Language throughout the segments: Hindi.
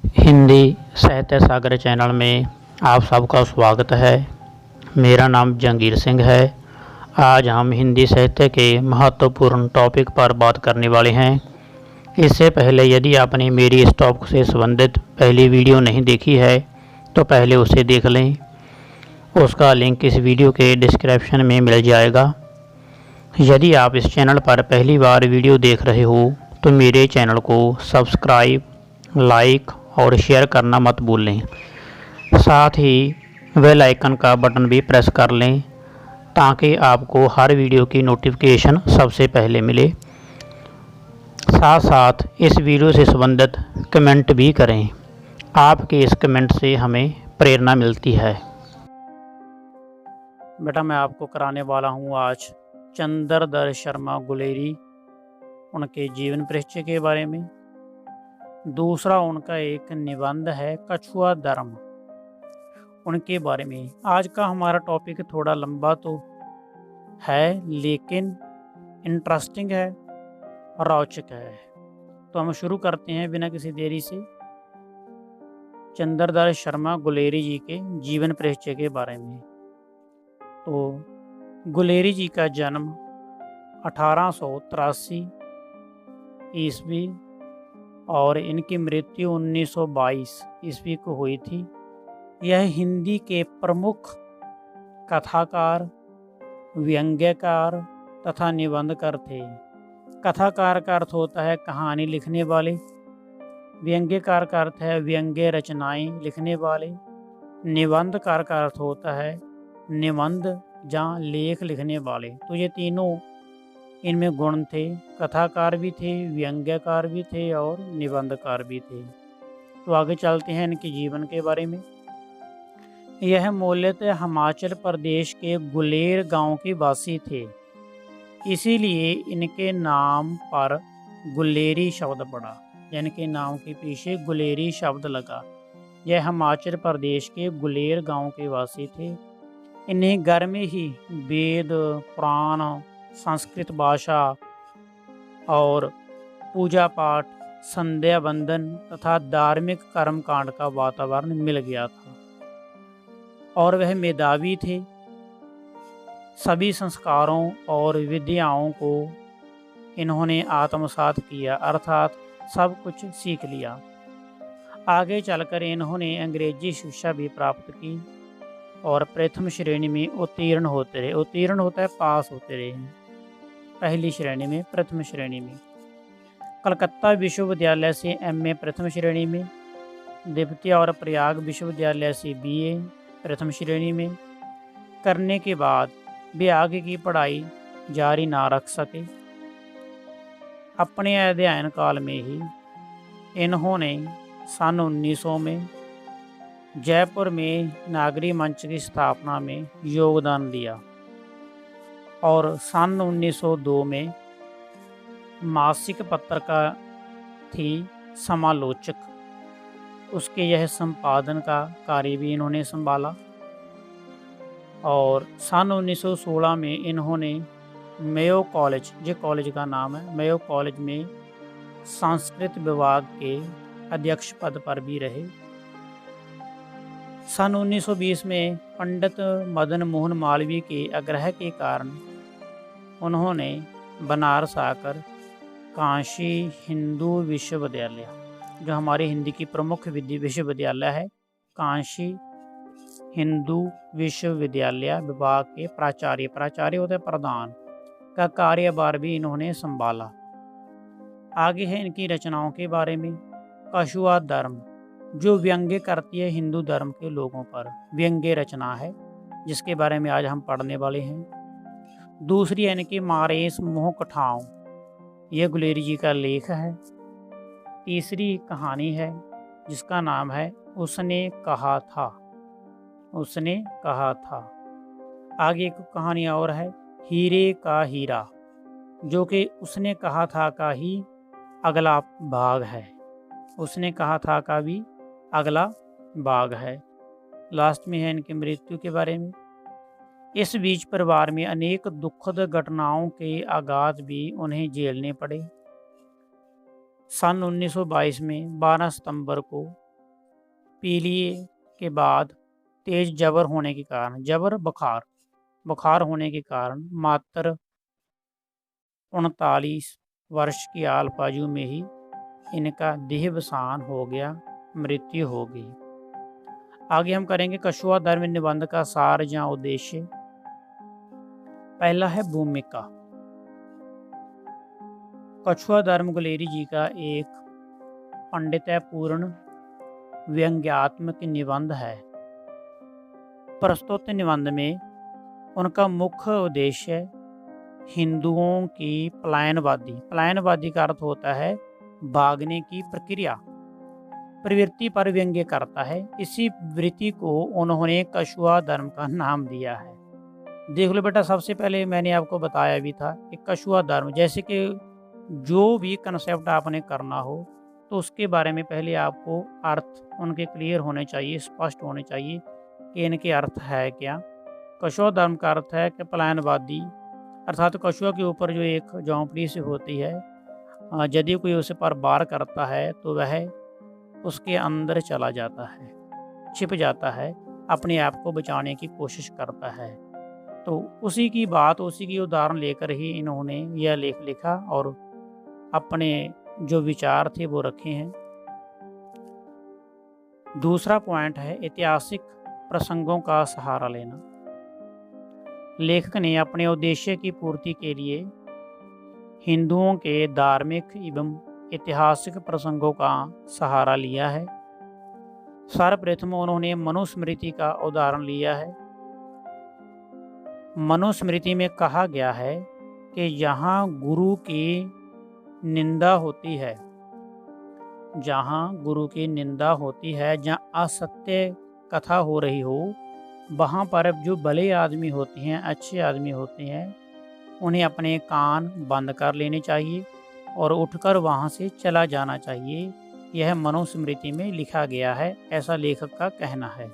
हिंदी साहित्य सागर चैनल में आप सबका स्वागत है। मेरा नाम जहांगीर सिंह है। आज हम हिंदी साहित्य के महत्वपूर्ण टॉपिक पर बात करने वाले हैं। इससे पहले यदि आपने मेरी इस टॉपिक से संबंधित पहली वीडियो नहीं देखी है तो पहले उसे देख लें। उसका लिंक इस वीडियो के डिस्क्रिप्शन में मिल जाएगा। यदि आप इस चैनल पर पहली बार वीडियो देख रहे हो तो मेरे चैनल को सब्सक्राइब, लाइक और शेयर करना मत भूलें। साथ ही बेल आइकन का बटन भी प्रेस कर लें ताकि आपको हर वीडियो की नोटिफिकेशन सबसे पहले मिले। साथ साथ इस वीडियो से संबंधित कमेंट भी करें। आपके इस कमेंट से हमें प्रेरणा मिलती है। बेटा मैं आपको कराने वाला हूँ आज चंद्रधर शर्मा गुलेरी, उनके जीवन परिचय के बारे में। दूसरा उनका एक निबंध है कछुआ धर्म, उनके बारे में। आज का हमारा टॉपिक थोड़ा लंबा तो है लेकिन इंटरेस्टिंग है और रोचक है। तो हम शुरू करते हैं बिना किसी देरी से चंद्रधर शर्मा गुलेरी जी के जीवन परिचय के बारे में। तो गुलेरी जी का जन्म 1883 ईस्वी और इनकी मृत्यु 1922 ईस्वी को हुई थी। यह हिंदी के प्रमुख कथाकार, व्यंग्यकार तथा निबंधकार थे। कथाकार का अर्थ होता है कहानी लिखने वाले, व्यंग्यकार का अर्थ है व्यंग्य रचनाएं लिखने वाले, निबंधकार का अर्थ होता है निबंध जहाँ लेख लिखने वाले। तो ये तीनों इनमें गुण थे। कथाकार भी थे, व्यंग्यकार भी थे और निबंधकार भी थे। तो आगे चलते हैं इनके जीवन के बारे में। यह मूलतः हिमाचल प्रदेश के गुलेर गांव के वासी थे, इसीलिए इनके नाम पर गुलेरी शब्द पड़ा। इनके नाम के पीछे गुलेरी शब्द लगा। यह हिमाचल प्रदेश के गुलेर गांव के वासी थे। इन्हें घर में ही वेद, पुराण, संस्कृत भाषा और पूजा पाठ, संध्या बंदन तथा धार्मिक कर्मकांड का वातावरण मिल गया था और वह मेधावी थे। सभी संस्कारों और विद्याओं को इन्होंने आत्मसात किया, अर्थात सब कुछ सीख लिया। आगे चलकर इन्होंने अंग्रेजी शिक्षा भी प्राप्त की और प्रथम श्रेणी में उत्तीर्ण होते रहे। उत्तीर्ण होता है पास होते रहे, पहली श्रेणी में, प्रथम श्रेणी में। कलकत्ता विश्वविद्यालय से एमए प्रथम श्रेणी में, द्वितीय और प्रयाग विश्वविद्यालय से बीए प्रथम श्रेणी में करने के बाद वे आगे की पढ़ाई जारी ना रख सके। अपने अध्ययन काल में ही इन्होंने सन 1900 में जयपुर में नागरी मंच की स्थापना में योगदान दिया और सन 1902 में मासिक पत्रिका थी समालोचक, उसके यह संपादन का कार्य भी इन्होंने संभाला। और सन 1916 में इन्होंने मेयो कॉलेज, जो कॉलेज का नाम है, मेयो कॉलेज में संस्कृत विभाग के अध्यक्ष पद पर भी रहे। सन 1920 में पंडित मदन मोहन मालवीय के आग्रह के कारण उन्होंने बनारस आकर काशी हिंदू विश्वविद्यालय, जो हमारे हिंदी की प्रमुख विश्वविद्यालय है, काशी हिंदू विश्वविद्यालय विभाग के प्राचार्य होते प्रधान का कार्यभार भी इन्होंने संभाला। आगे है इनकी रचनाओं के बारे में। कछुआ धर्म, जो व्यंग्य करती है हिंदू धर्म के लोगों पर, व्यंग्य रचना है जिसके बारे में आज हम पढ़ने वाले हैं। दूसरी है इनकी मारेस मोह कठाओं, यह गुलेरी जी का लेख है। तीसरी कहानी है जिसका नाम है उसने कहा था, उसने कहा था। आगे एक कहानी और है हीरे का हीरा, जो कि उसने कहा था का ही अगला भाग है। उसने कहा था का भी अगला भाग है। लास्ट में है इनकी मृत्यु के बारे में। इस बीच परिवार में अनेक दुखद घटनाओं के आघात भी उन्हें झेलने पड़े। सन 1922 में 12 सितंबर को पीलिए के बाद तेज जबर होने के कारण, जबर बुखार होने के कारण मात्र 39 वर्ष की आलपायु में ही इनका देहावसान हो गया, मृत्यु हो गई। आगे हम करेंगे कछुआ धर्म निबंध का सार या उद्देश्य। पहला है भूमिका। कछुआ धर्म गुलेरी जी का एक पंडितपूर्ण व्यंग्यात्मक निबंध है। प्रस्तुत निबंध में उनका मुख्य उद्देश्य हिंदुओं की पलायनवादी का अर्थ होता है भागने की प्रवृत्ति पर व्यंग्य करता है। इसी वृत्ति को उन्होंने कछुआ धर्म का नाम दिया है। देख लो बेटा, सबसे पहले मैंने आपको बताया भी था कि कछुआ धर्म, जैसे कि जो भी कंसेप्ट आपने करना हो तो उसके बारे में पहले आपको अर्थ उनके क्लियर होने चाहिए, स्पष्ट होने चाहिए कि इनके अर्थ है क्या। कछुआ धर्म का अर्थ है कि पलायनवादी, अर्थात कछुआ के ऊपर जो एक झोंपड़ी से होती है, यदि कोई उस पर वार करता है तो वह उसके अंदर चला जाता है, छिप जाता है, अपने आप को बचाने की कोशिश करता है। तो उसी की बात, उसी की उदाहरण लेकर ही इन्होंने यह लेख लिखा और अपने जो विचार थे वो रखे हैं। दूसरा पॉइंट है ऐतिहासिक प्रसंगों का सहारा लेना। लेखक ने अपने उद्देश्य की पूर्ति के लिए हिंदुओं के धार्मिक एवं ऐतिहासिक प्रसंगों का सहारा लिया है। सर्वप्रथम उन्होंने मनुस्मृति का उदाहरण लिया है। मनुस्मृति में कहा गया है कि जहाँ गुरु की निंदा होती है, जहाँ असत्य कथा हो रही हो, वहाँ पर जो भले आदमी होते हैं, अच्छे आदमी होते हैं, उन्हें अपने कान बंद कर लेने चाहिए और उठकर वहाँ से चला जाना चाहिए। यह मनुस्मृति में लिखा गया है, ऐसा लेखक का कहना है।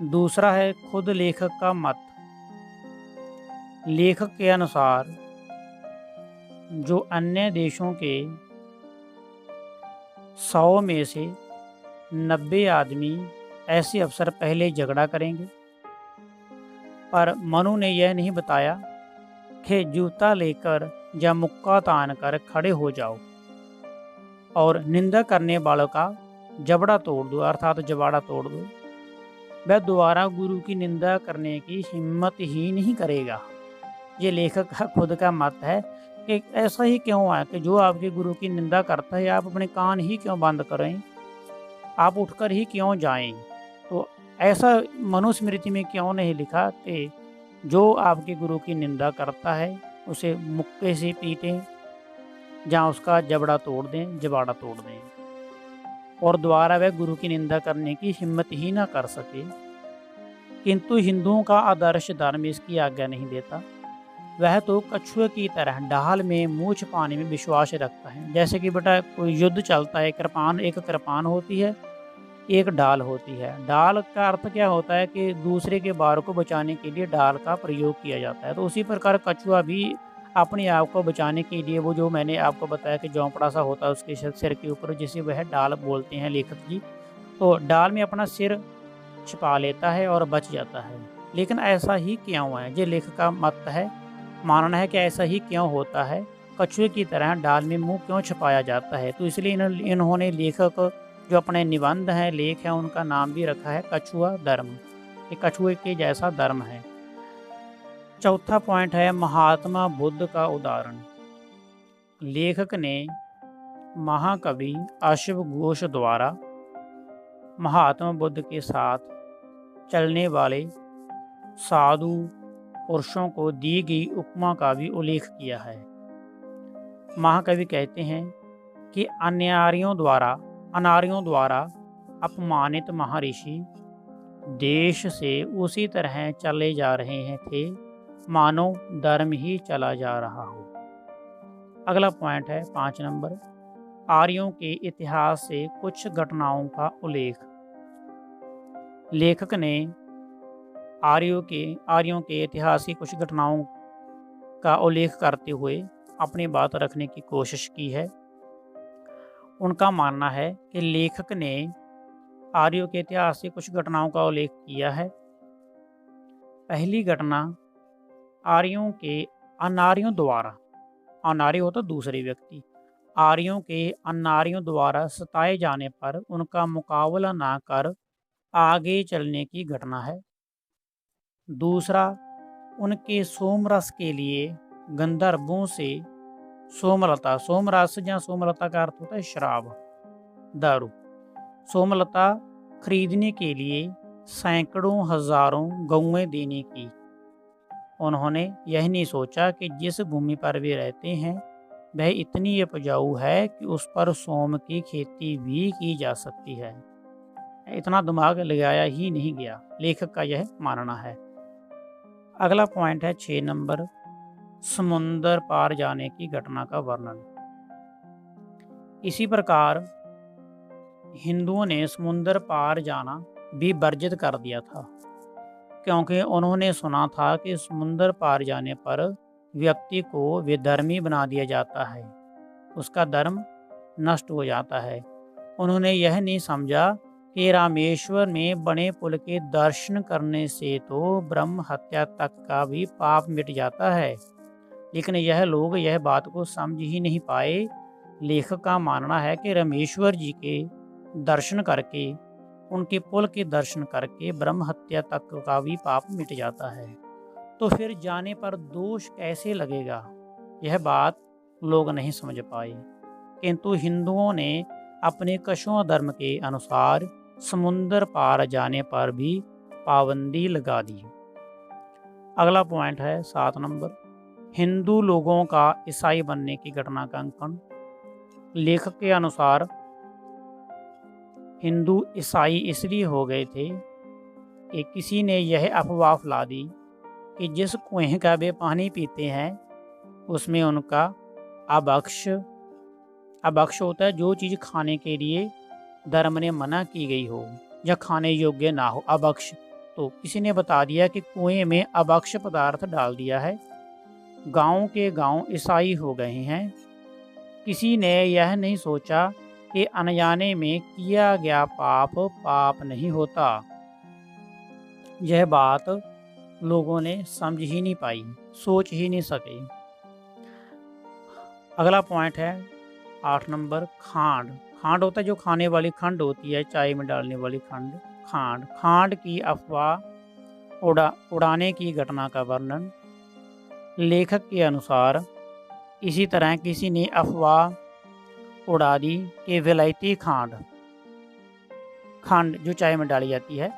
दूसरा है खुद लेखक का मत। लेखक के अनुसार जो अन्य देशों के 100 में से 90 आदमी ऐसे अवसर पहले झगड़ा करेंगे, पर मनु ने यह नहीं बताया कि जूता लेकर या मुक्का तान कर खड़े हो जाओ और निंदा करने वालों का जबड़ा तोड़ दो, अर्थात जबाड़ा तोड़ दो। वह दोबारा गुरु की निंदा करने की हिम्मत ही नहीं करेगा। ये लेखक का खुद का मत है कि ऐसा ही क्यों है कि जो आपके गुरु की निंदा करता है, आप अपने कान ही क्यों बंद करें, आप उठकर ही क्यों जाएं। तो ऐसा मनुस्मृति में क्यों नहीं लिखा कि जो आपके गुरु की निंदा करता है उसे मुक्के से पीटें, जहाँ उसका जबड़ा तोड़ दें, जबाड़ा तोड़ दें, और दोबारा वह गुरु की निंदा करने की हिम्मत ही ना कर सके। किंतु हिंदुओं का आदर्श धर्म इसकी आज्ञा नहीं देता। वह तो कछुए की तरह ढाल में मूछ पाने में विश्वास रखता है। जैसे कि बेटा कोई युद्ध चलता है, एक कृपान होती है, एक ढाल होती है। ढाल का अर्थ क्या होता है कि दूसरे के बार को बचाने के लिए ढाल का प्रयोग किया जाता है। तो उसी प्रकार कछुआ भी अपने आप को बचाने के लिए, वो जो मैंने आपको बताया कि झोंपड़ा सा होता है उसके सिर के ऊपर, जिसे वह ढाल बोलते हैं लेखक जी, तो ढाल में अपना सिर छिपा लेता है और बच जाता है। लेकिन ऐसा ही क्यों है, ये लेखक का मत है, मानना है कि ऐसा ही क्यों होता है, कछुए की तरह ढाल में मुंह क्यों छिपाया जाता है। तो इसलिए इन्होंने लेखक जो अपने निबंध हैं, लेख हैं, उनका नाम भी रखा है कछुआ धर्म। ये कछुए के जैसा धर्म है। चौथा पॉइंट है महात्मा बुद्ध का उदाहरण। लेखक ने महाकवि अश्व घोष द्वारा महात्मा बुद्ध के साथ चलने वाले साधु पुरुषों को दी गई उपमा का भी उल्लेख किया है। महाकवि कहते हैं कि अनार्यों द्वारा अपमानित महर्षि देश से उसी तरह चले जा रहे थे मानो धर्म ही चला जा रहा हो। अगला पॉइंट है 5 नंबर, आर्यों के इतिहास से कुछ घटनाओं का उल्लेख। लेखक ने आर्यों के इतिहास की कुछ घटनाओं का उल्लेख करते हुए अपनी बात रखने की कोशिश की है। उनका मानना है कि लेखक ने आर्यों के इतिहास से कुछ घटनाओं का उल्लेख किया है। पहली घटना आर्यों के अनार्यों द्वारा, अनार्य होता दूसरे व्यक्ति, आर्यों के अनार्यों द्वारा सताए जाने पर उनका मुकाबला ना कर आगे चलने की घटना है। दूसरा, उनके सोमरस के लिए गंधर्वों से सोमलता, सोमरस या सोमलता का अर्थ होता है शराब, दारू, सोमलता खरीदने के लिए सैकड़ों हजारों गौएं देने की। उन्होंने यह नहीं सोचा कि जिस भूमि पर वे रहते हैं वह इतनी उपजाऊ है कि उस पर सोम की खेती भी की जा सकती है। इतना दिमाग लगाया ही नहीं गया, लेखक का यह मानना है। अगला पॉइंट है 6 नंबर, समुंदर पार जाने की घटना का वर्णन। इसी प्रकार हिंदुओं ने समुंदर पार जाना भी वर्जित कर दिया था, क्योंकि उन्होंने सुना था कि समुंदर पार जाने पर व्यक्ति को विधर्मी बना दिया जाता है, उसका धर्म नष्ट हो जाता है। उन्होंने यह नहीं समझा कि रामेश्वर में बने पुल के दर्शन करने से तो ब्रह्म हत्या तक का भी पाप मिट जाता है, लेकिन यह लोग यह बात को समझ ही नहीं पाए। लेखक का मानना है कि रामेश्वर जी के दर्शन करके, उनके पुल के दर्शन करके ब्रह्म हत्या तक का भी पाप मिट जाता है, तो फिर जाने पर दोष कैसे लगेगा, यह बात लोग नहीं समझ पाए। किंतु हिंदुओं ने अपने कछुआ धर्म के अनुसार समुंदर पार जाने पर भी पाबंदी लगा दी। अगला पॉइंट है 7 नंबर, हिंदू लोगों का ईसाई बनने की घटना का अंकन। लेखक के अनुसार हिंदू ईसाई इसलिए हो गए थे कि किसी ने यह अफवाह फैला दी कि जिस कुएं का वे पानी पीते हैं उसमें उनका अभक्ष, अभक्ष होता है जो चीज़ खाने के लिए धर्म ने मना की गई हो या खाने योग्य ना हो, अभक्ष। तो किसी ने बता दिया कि कुएं में अभक्ष पदार्थ डाल दिया है, गांव के गांव ईसाई हो गए हैं। किसी ने यह नहीं सोचा कि अनजाने में किया गया पाप पाप नहीं होता। यह बात लोगों ने समझ ही नहीं पाई, सोच ही नहीं सके। अगला पॉइंट है 8 नंबर, खांड। खांड होता है जो खाने वाली खंड होती है, चाय में डालने वाली खंड, खांड। खांड की अफवाह उड़ाने की घटना का वर्णन। लेखक के अनुसार इसी तरह किसी ने अफवाह उड़ा दी कि विलायती खांड, खंड जो चाय में डाली जाती है,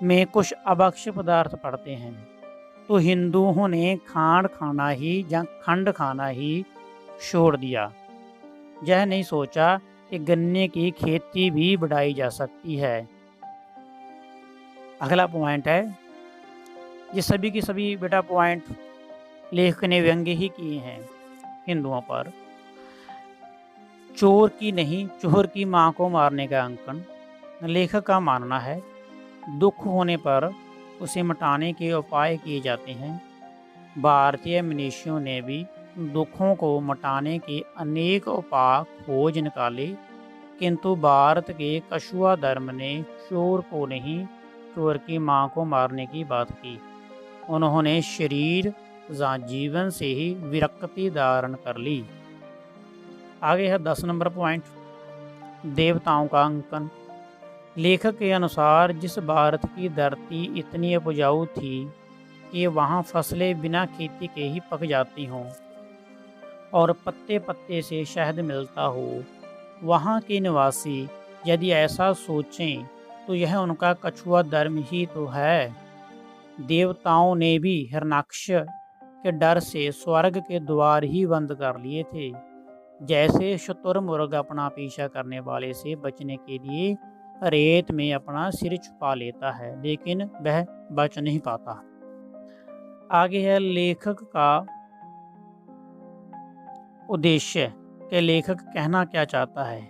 में कुछ अभक्ष्य पदार्थ पड़ते हैं, तो हिंदुओं ने खांड खाना ही या खंड खाना ही छोड़ दिया। यह नहीं सोचा कि गन्ने की खेती भी बढ़ाई जा सकती है। अगला पॉइंट है, ये सभी की सभी बेटा पॉइंट लेखक ने व्यंग्य ही किए हैं हिंदुओं पर। चोर की नहीं चोर की मां को मारने का अंकन। लेखक का मानना है दुख होने पर उसे मिटाने के उपाय किए जाते हैं। भारतीय मनीषियों ने भी दुखों को मिटाने के अनेक उपाय खोज निकाले, किंतु भारत के कछुआ धर्म ने चोर को नहीं, चोर की मां को मारने की बात की। उन्होंने शरीर या जीवन से ही विरक्ति धारण कर ली। आगे है 10 नंबर पॉइंट, देवताओं का अंकन। लेखक के अनुसार जिस भारत की धरती इतनी उपजाऊ थी कि वहाँ फसलें बिना खेती के ही पक जाती हों और पत्ते पत्ते से शहद मिलता हो, वहाँ के निवासी यदि ऐसा सोचें तो यह उनका कछुआ धर्म ही तो है। देवताओं ने भी हिरण्याक्ष के डर से स्वर्ग के द्वार ही बंद कर लिए थे। जैसे शुतुरमुर्ग अपना पीछा करने वाले से बचने के लिए रेत में अपना सिर छुपा लेता है, लेकिन वह बच नहीं पाता। आगे है लेखक का उद्देश्य कि लेखक कहना क्या चाहता है।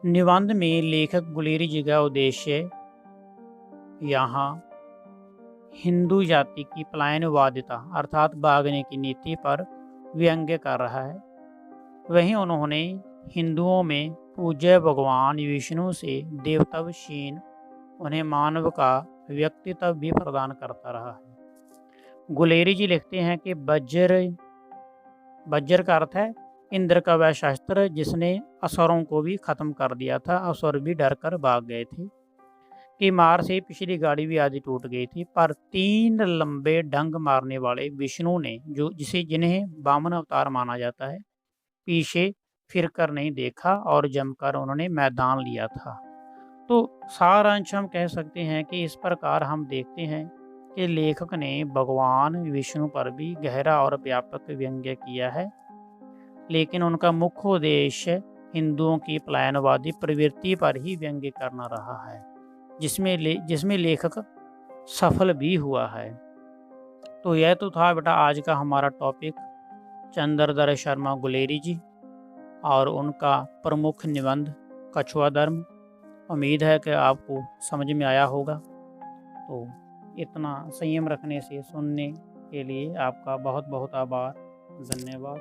निबंध में लेखक गुलेरी जी का उद्देश्य यहाँ हिंदू जाति की पलायनवादिता अर्थात भागने की नीति पर व्यंग्य कर रहा है। वहीं उन्होंने हिंदुओं में पूज्य भगवान विष्णु से देवत्व क्षीण उन्हें मानव का व्यक्तित्व भी प्रदान करता रहा है। गुलेरी जी लिखते हैं कि वज्र का अर्थ है इंद्र का वह शस्त्र जिसने असुरों को भी खत्म कर दिया था। असुर भी डर कर भाग गए थे कि मार से पिछली गाड़ी भी आधी टूट गई थी, पर 3 लंबे डंग मारने वाले विष्णु ने जिन्हें वामन अवतार माना जाता है, पीछे फिर कर नहीं देखा और जमकर उन्होंने मैदान लिया था। तो सारांश हम कह सकते हैं कि इस प्रकार हम देखते हैं कि लेखक ने भगवान विष्णु पर भी गहरा और व्यापक व्यंग्य किया है, लेकिन उनका मुख्य उद्देश्य हिंदुओं की पलायनवादी प्रवृत्ति पर ही व्यंग्य करना रहा है, जिसमें लेखक सफल भी हुआ है। तो यह तो था बेटा आज का हमारा टॉपिक, चंद्रधर शर्मा गुलेरी जी और उनका प्रमुख निबंध कछुआ धर्म। उम्मीद है कि आपको समझ में आया होगा। तो इतना संयम रखने से सुनने के लिए आपका बहुत बहुत आभार, धन्यवाद।